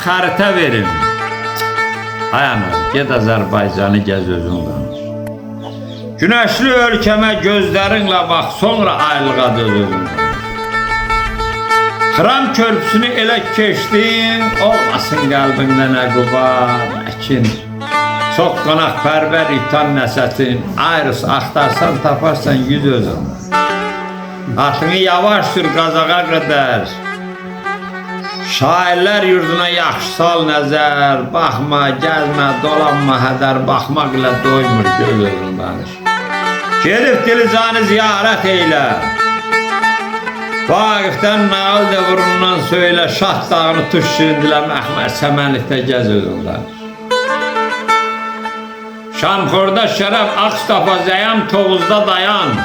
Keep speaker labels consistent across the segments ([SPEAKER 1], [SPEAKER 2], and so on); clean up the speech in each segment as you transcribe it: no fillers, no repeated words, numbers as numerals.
[SPEAKER 1] xəritə verim. Ay ana, ged Azərbaycanı gəz özündən. Günəşli ölkəmə gözlərinlə bax, sonra ayrılığa döz özündən. Xıram körpüsünü elə keçdin, olmasın qəlbində nə qubar, əkin. Çox qonaqpərvər itan nəsətin, ayrıs axtarsan taparsan yüz özündən. Atını yavaş sür qazağa qədər. Şairlər yurduna yaxşı sal nəzər, baxma, gəzmə, dolanma, hədər, baxmaq ilə doymur göz özün danış. Gedib Dilicanı ziyarət eylə. Vaqifdən nağıl dövründən söylə, Şah dağını tuş şirindilər, Məhmər çəmənlikdə gəz özün danış. Şamxorda şərəf, Ağstafa, Zəyam, Tovuzda dayan.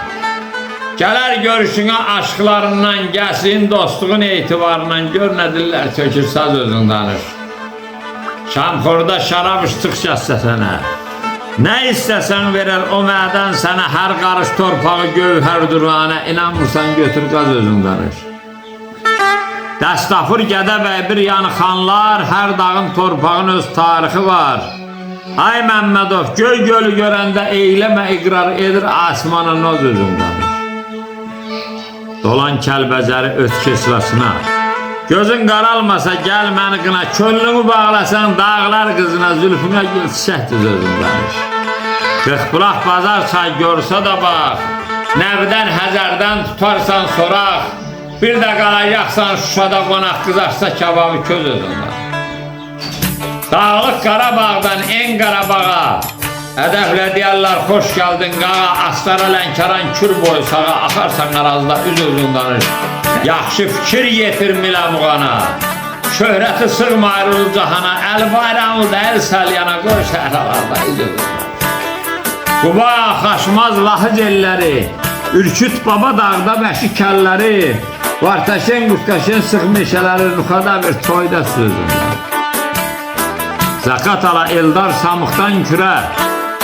[SPEAKER 1] Gələr görüşünə aşklarından, gəlsin dostluğun etibarından, gör nə dillər tökür, saz özün danış. Şamxorda şərab içdikcə sənə, nə istəsən verər o mədən sənə, hər qarış torpağı gövhər duranə, inanmırsan götür qaz özün danış. Dəstafır Gədəbəy bir yanı xanlar, hər dağın torpağın öz tarixi var. Ay Məmmədov, göy gölü görəndə eyləmə iqrar edir asmana noz özün danış. Dolan Kəlbəzəri öt keslasına, gözün qaralmasa gəl məni qına, könlümü bağlasan dağlar qızına, zülfünə gül çiçək düz özün danış. Qırxbulaq bazar çay görsə də bax, nəvdən Həzərdən tutarsan soraq, bir də qalayaqsan Şuşada qonaq qızarsa kebabı köz özün danış. Dağlıq Qarabağdan en Qarabağa, hədəflə deyərlər, xoş gəldin qağa, Astara, Lənkəran, Kür boyu sağa, axarsan arazda üz özün danış. Yaxşı fikir yetir miləmuğana, şöhrəti sığma ayrılır cahana, əl bayramı da əl səlyana, qoy şəhralarda üz özün danış. Quba, Xaşmaz, Lahıc elləri, Ürküt, Baba dağda bəşi kəlləri, Vartaşen, Qutqaşen, sıx meşələri, Nuxada bir toyda sözün danış. Zakatala Eldar Samıqdan kürə,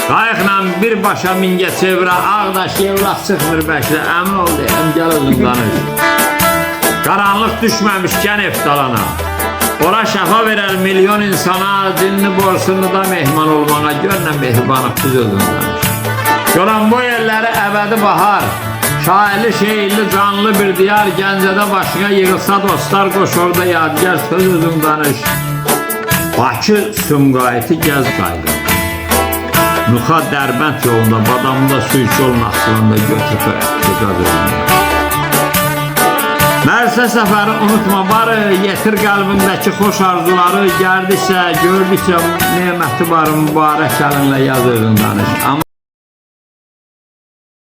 [SPEAKER 1] qayıqla birbaşa mingə çevrə, Ağdaş yevlaq çıxmır bəklə, əmin ol deyəm, gəl özün danış. Qaranlıq düşməmişkən eftalana, ora şəfa verər milyon insana, dinli borsunu da mehman olmağa, görlə mehribanıq düz özün danış. Göran bu yerləri əbədi bahar, şairli, şeirli, canlı bir diyar, Gəncədə başına yığılsa dostlar, qoş orada yadigar söz özün danış. Bakı, Sumqayıtı gəz qaydı. Nuxa Dərbənd yolunda, Badamda su iç yol Naxçıvanda götür qaz özündə. Mərsə səfəri unutma barı, yetir qəlbindəki xoş arzuları, gəldikcə, gördükcə neməti barı, mübarək gəlinlə yaz özün danış.